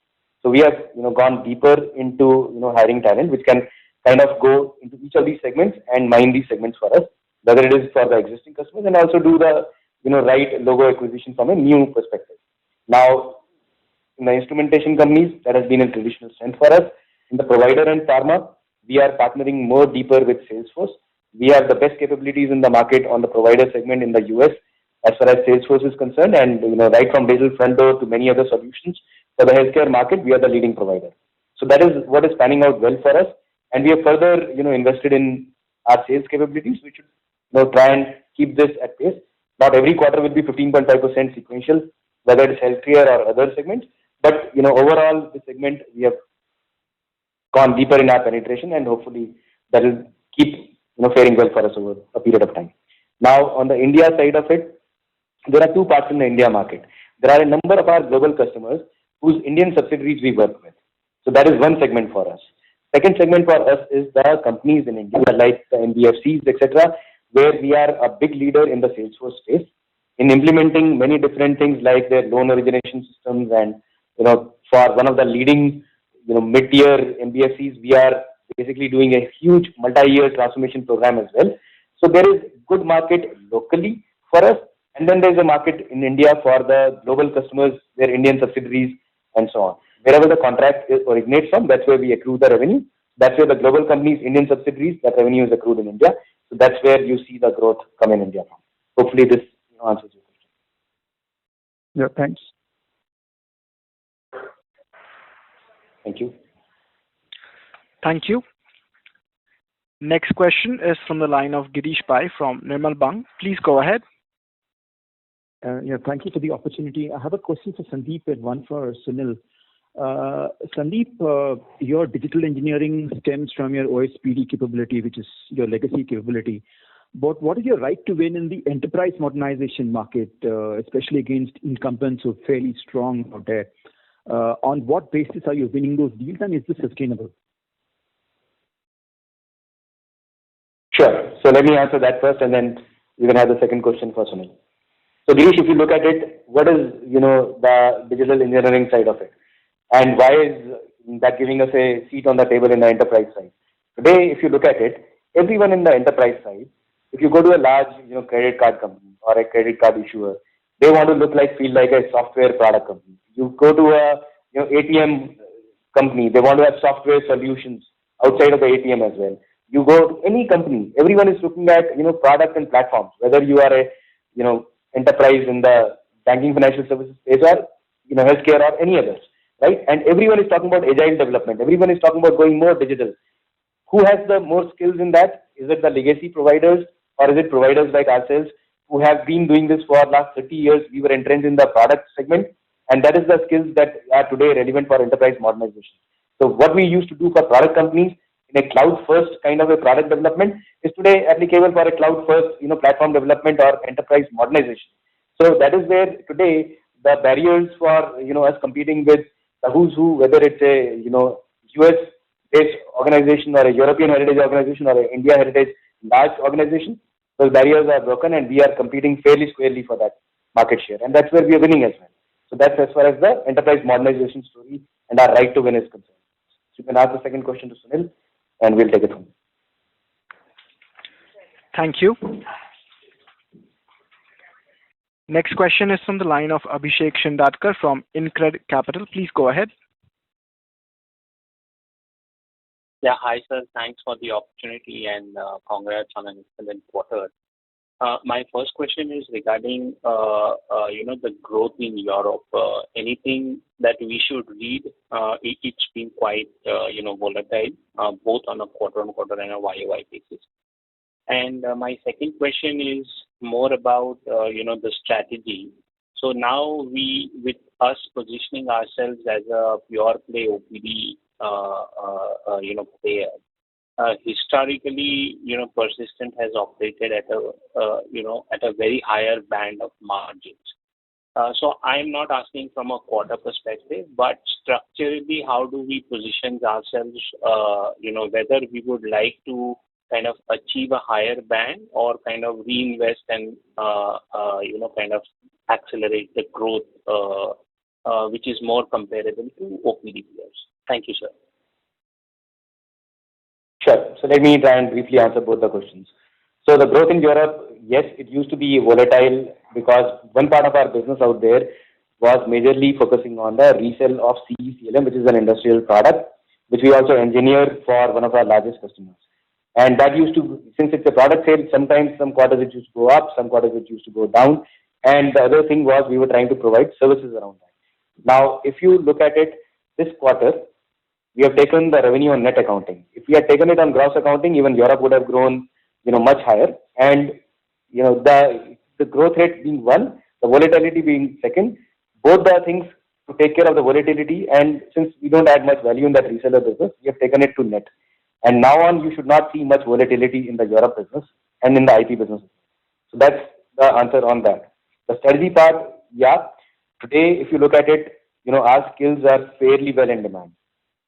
So we have gone deeper into hiring talent, which can kind of go into each of these segments and mine these segments for us, whether it is for the existing customers and also do the right logo acquisition from a new perspective. Now, in the instrumentation companies, that has been a traditional strength for us. In the provider and pharma, we are partnering more deeper with Salesforce. We have the best capabilities in the market on the provider segment in the US as far as Salesforce is concerned, and right from digital front door to many other solutions for the healthcare market, we are the leading provider. So that is what is panning out well for us, and we have further invested in our sales capabilities. We should try and keep this at pace. Not every quarter will be 15.5% sequential, whether it's healthcare or other segments, but overall the segment we have gone deeper in our penetration, and hopefully that will keep faring well for us over a period of time. Now, on the India side of it, there are two parts in the India market. There are a number of our global customers whose Indian subsidiaries we work with. So that is one segment for us. Second segment for us is the companies in India like the NBFCs, etc., where we are a big leader in the Salesforce space in implementing many different things like their loan origination systems, and for one of the leading mid-tier NBFCs, we are basically doing a huge multi-year transformation program as well. So there is good market locally for us, and then there is a market in India for the global customers, their Indian subsidiaries, and so on. Wherever the contract originates from, that's where we accrue the revenue. That's where the global companies' Indian subsidiaries, that revenue is accrued in India. So that's where you see the growth come in India from. Hopefully this answers your question. Yeah, thanks. Thank you. Thank you. Next question is from the line of Girish Pai from Nirmal Bang. Please go ahead. Yeah, thank you for the opportunity. I have a question for Sandeep and one for Sunil. Sandeep, your digital engineering stems from your OSPD capability, which is your legacy capability. But what is your right to win in the enterprise modernization market, especially against incumbents who are fairly strong out there? On what basis are you winning those deals, and is this sustainable? Sure. So let me answer that first, and then you can have the second question for Sunil. So Girish, if you look at it, what is, the digital engineering side of it? And why is that giving us a seat on the table in the enterprise side? Today, if you look at it, everyone in the enterprise side, if you go to a large, credit card company or a credit card issuer, they want to feel like a software product company. You go to a, ATM company, they want to have software solutions outside of the ATM as well. You go to any company, everyone is looking at, product and platforms, whether you are a, enterprise in the banking financial services space or, healthcare or any others, right? And everyone is talking about agile development. Everyone is talking about going more digital. Who has the more skills in that? Is it the legacy providers or is it providers like ourselves who have been doing this for the last 30 years? We were entrenched in the product segment, and that is the skills that are today relevant for enterprise modernization. So what we used to do for product companies in a cloud-first kind of a product development is today applicable for a cloud-first, platform development or enterprise modernization. So that is where today the barriers for, us competing with the who's who, whether it's a, US-based organization or a European heritage organization or an India heritage large organization, those barriers are broken and we are competing fairly squarely for that market share. And that's where we are winning as well. So that's as far as the enterprise modernization story and our right to win is concerned. So you can ask the second question to Sunil and we'll take it from there. Thank you. Next question is from the line of Abhishek Shindadkar from InCred Capital. Please go ahead. Yeah, hi sir. Thanks for the opportunity and congrats on an excellent quarter. My first question is regarding, the growth in Europe. Anything that we should read? It's been quite, volatile, both on a quarter-on-quarter and a YOY basis. And my second question is more about, the strategy. So now with us positioning ourselves as a pure play OPD, player. Historically, Persistent has operated at a very higher band of margins. So I'm not asking from a quarter perspective, but structurally, how do we position ourselves, whether we would like to kind of achieve a higher band or kind of reinvest and, kind of accelerate the growth, which is more comparable to OPD players. Thank you, sir. Sure. So let me try and briefly answer both the questions. So the growth in Europe, yes, it used to be volatile because one part of our business out there was majorly focusing on the resale of CE/CLM, which is an industrial product, which we also engineer for one of our largest customers. And that used to, since it's a product sale, sometimes some quarters it used to go up, some quarters it used to go down. And the other thing was we were trying to provide services around that. Now, if you look at it this quarter, we have taken the revenue on net accounting. If we had taken it on gross accounting, even Europe would have grown, much higher. And, the growth rate being one, the volatility being second, both the things to take care of the volatility. And since we don't add much value in that reseller business, we have taken it to net. And now on, you should not see much volatility in the Europe business and in the IP business. So that's the answer on that. The strategy part, yeah. Today, if you look at it, our skills are fairly well in demand.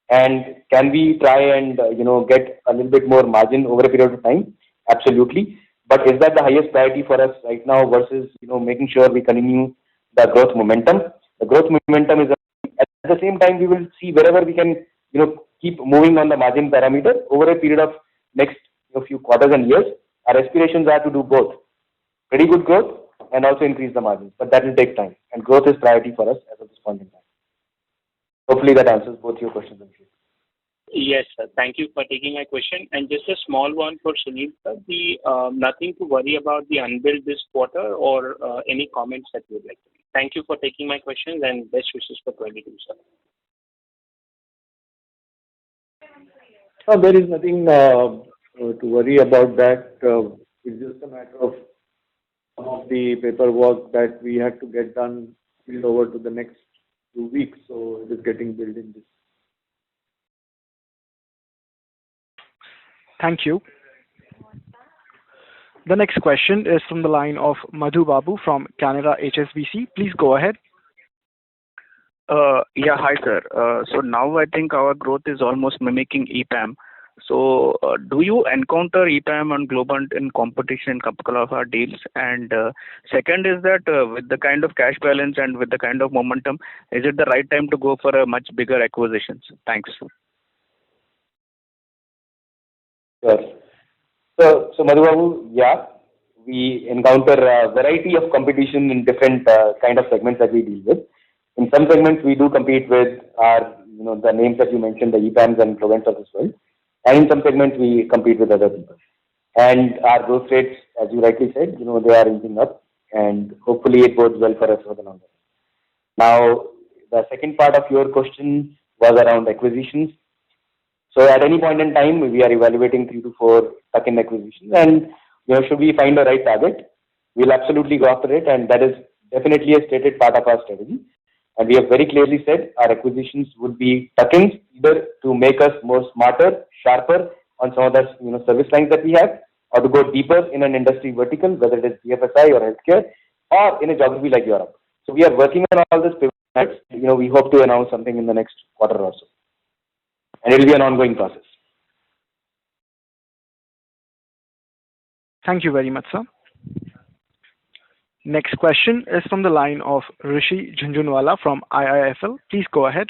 And can we try and, get a little bit more margin over a period of time? Absolutely. But is that the highest priority for us right now versus, making sure we continue the growth momentum? The growth momentum is at the same time, we will see wherever we can, keep moving on the margin parameter over a period of next few quarters and years. Our aspirations are to do both. Pretty good growth and also increase the margins. But that will take time. And growth is priority for us as of this point in time. Hopefully that answers both your questions. Yes, sir. Thank you for taking my question. And just a small one for Sunil, sir. Nothing to worry about the unbilled this quarter or any comments that you would like to make. Thank you for taking my questions and best wishes for 22, sir. No, there is nothing to worry about that. It's just a matter of some of the paperwork that we had to get done, spilled over to the next few weeks, so it is getting built in this. Thank you. The next question is from the line of Madhu Babu from Canara HSBC. Please go ahead. Yeah, hi, sir. So now I think our growth is almost mimicking EPAM. So do you encounter EPAM and Globant in competition in a couple of our deals? And second is that with the kind of cash balance and with the kind of momentum, is it the right time to go for a much bigger acquisitions? Thanks. Sure. So Madhu Babu, yeah, we encounter a variety of competition in different kind of segments that we deal with. In some segments, we do compete with our, the names that you mentioned, the EPAMs and Globants of this world. And in some segments, we compete with other people. And our growth rates, as you rightly said, they are inching up, and hopefully it bodes well for us for the long run. Now, the second part of your question was around acquisitions. So at any point in time, we are evaluating 3 to 4 tuck-in acquisitions, and should we find the right target, we'll absolutely go after it, and that is definitely a stated part of our strategy. And we have very clearly said our acquisitions would be tuck-ins, either to make us more smarter, sharper on some of the service lines that we have, or to go deeper in an industry vertical, whether it is BFSI or healthcare, or in a geography like Europe. So we are working on all this. We hope to announce something in the next quarter or so, and it will be an ongoing process. Thank you very much, sir. Next question is from the line of Rishi Jhunjhunwala from IIFL. Please go ahead.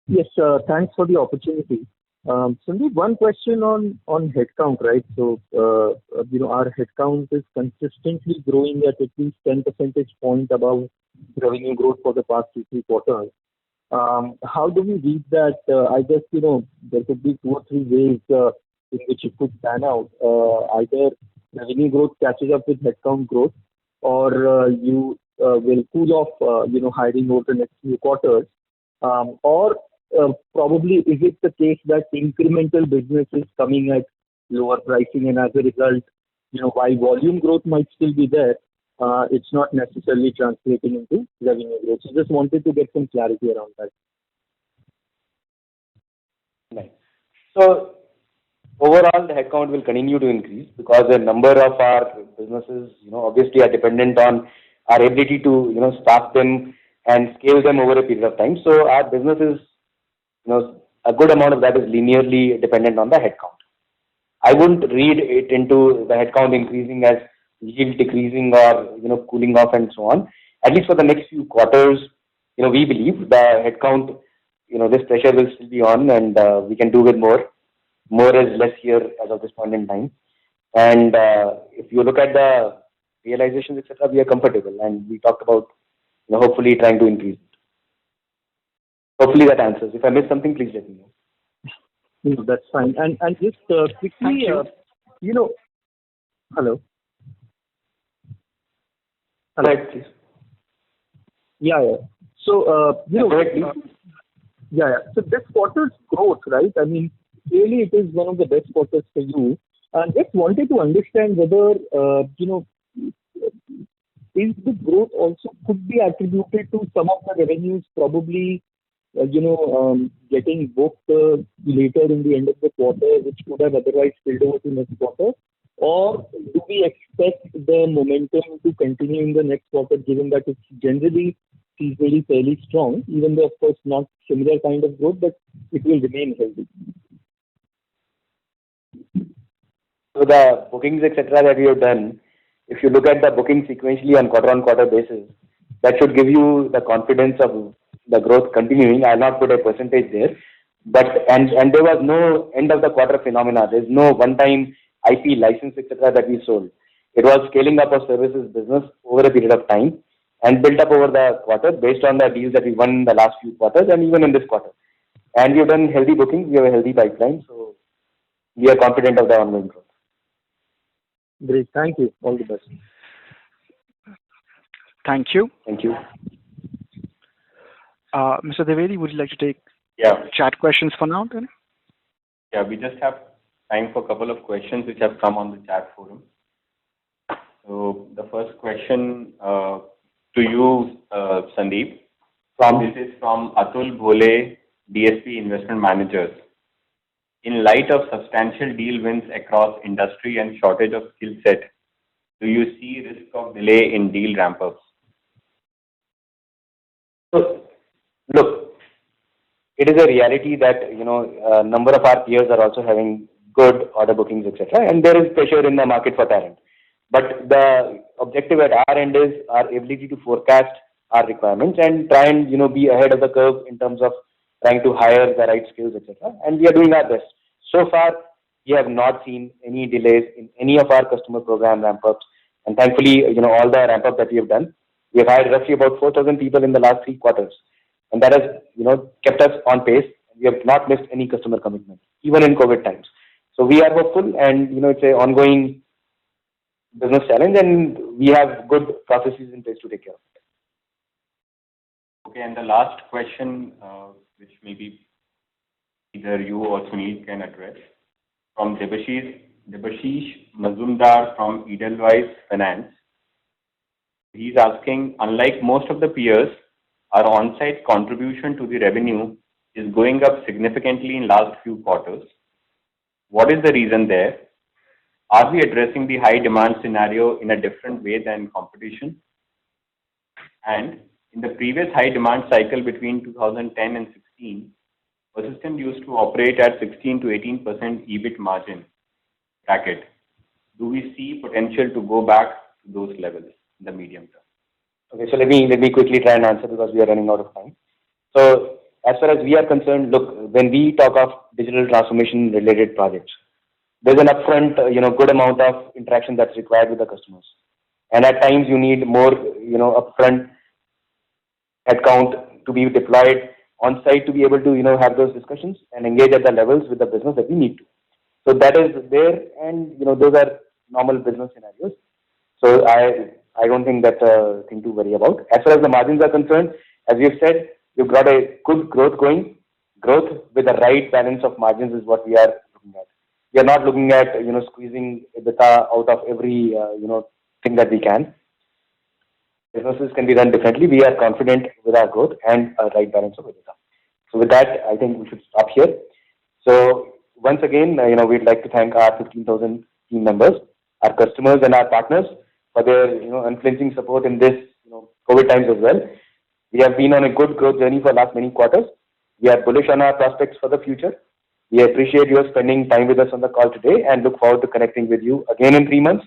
Yes, thanks for the opportunity. Sandeep, one question on headcount, right? So, our headcount is consistently growing at least 10 percentage point above revenue growth for the past 2-3 quarters. How do we read that? I guess, there could be 2 or 3 ways in which it could pan out. Either revenue growth catches up with headcount growth, or you will cool off, hiring over the next few quarters. Or probably is it the case that incremental business is coming at lower pricing, and as a result, while volume growth might still be there, it's not necessarily translating into revenue growth. So just wanted to get some clarity around that. Right. So overall, the headcount will continue to increase because a number of our businesses, obviously are dependent on our ability to, staff them and scale them over a period of time. So our business is, a good amount of that is linearly dependent on the headcount. I wouldn't read it into the headcount increasing as yield decreasing or, cooling off and so on. At least for the next few quarters, we believe the headcount, this pressure will still be on, and we can do with more. More is less here as of this point in time. And if you look at the realizations, etc., we are comfortable, and we talked about, hopefully trying to increase it. Hopefully that answers. If I missed something, please let me know. No, that's fine. And just quickly, hello. Right, please. Yeah. So, go ahead, please. Yeah. So this quarter's growth, right? I mean, clearly it is one of the best quarters for you. And just wanted to understand whether, is the growth also could be attributed to some of the revenues probably, getting booked later in the end of the quarter, which could have otherwise spilled over to next quarter? Or do we expect the momentum to continue in the next quarter, given that it's generally seasonally fairly strong, even though, of course, not similar kind of growth, but it will remain healthy? So the bookings, etc., that we have done, if you look at the booking sequentially on quarter-on-quarter basis, that should give you the confidence of the growth continuing. I'll not put a percentage there, but and there was no end of the quarter phenomena. There's no one-time IP license, etc., that we sold. It was scaling up of services business over a period of time and built up over the quarter based on the deals that we won in the last few quarters and even in this quarter. And we have done healthy bookings. We have a healthy pipeline, so we are confident of the ongoing growth. Great. Thank you. All the best. Thank you. Thank you. Mr. Deveri, would you like to take Yeah. chat questions for now then? Yeah, we just have time for a couple of questions which have come on the chat forum. So the first question to you, Sandeep. This is from Atul Bhole, DSP Investment Managers. In light of substantial deal wins across industry and shortage of skill set, do you see risk of delay in deal ramp-ups? So, look, it is a reality that, a number of our peers are also having good order bookings, etc., and there is pressure in the market for talent. But the objective at our end is our ability to forecast our requirements and try and, be ahead of the curve in terms of trying to hire the right skills, etc. And we are doing our best. So far, we have not seen any delays in any of our customer program ramp-ups. And thankfully, all the ramp-up that we have done, we have hired roughly about 4,000 people in the last 3 quarters. And that has, kept us on pace. We have not missed any customer commitment, even in COVID times. So we are hopeful, and, it's an ongoing business challenge, and we have good processes in place to take care of it. Okay, and the last question, which maybe either you or Sunil can address, from Debashish Mazumdar from Edelweiss Finance. He's asking, unlike most of the peers, our on-site contribution to the revenue is going up significantly in last few quarters. What is the reason there? Are we addressing the high demand scenario in a different way than competition? And in the previous high demand cycle between 2010 and 16, Persistent used to operate at 16 to 18% EBIT margin bracket. Do we see potential to go back to those levels in the medium term? Okay, so let me quickly try and answer because we are running out of time. So as far as we are concerned, look, when we talk of digital transformation related projects, there's an upfront, good amount of interaction that's required with the customers. And at times you need more, upfront headcount to be deployed on site to be able to, have those discussions and engage at the levels with the business that we need to. So that is there, and, those are normal business scenarios. So I don't think that's a thing to worry about. As far as the margins are concerned, as we have said, we've got a good growth going. Growth with the right balance of margins is what we are looking at. We are not looking at, squeezing EBITDA out of every, thing that we can. Businesses can be run differently. We are confident with our growth and a right balance of EBITDA. So with that, I think we should stop here. So once again, we'd like to thank our 15,000 team members, our customers and our partners for their, unflinching support in this, COVID times as well. We have been on a good growth journey for last many quarters. We are bullish on our prospects for the future. We appreciate you spending time with us on the call today and look forward to connecting with you again in 3 months,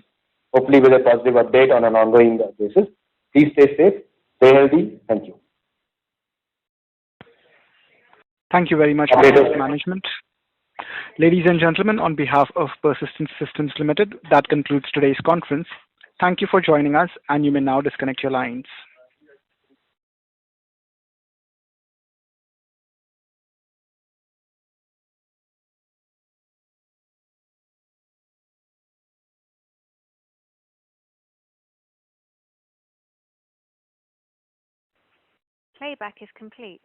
hopefully with a positive update on an ongoing basis. Please stay safe, stay healthy. Thank you. Thank you very much, management. Ladies and gentlemen, on behalf of Persistent Systems Limited, that concludes today's conference. Thank you for joining us, and you may now disconnect your lines. Playback is complete.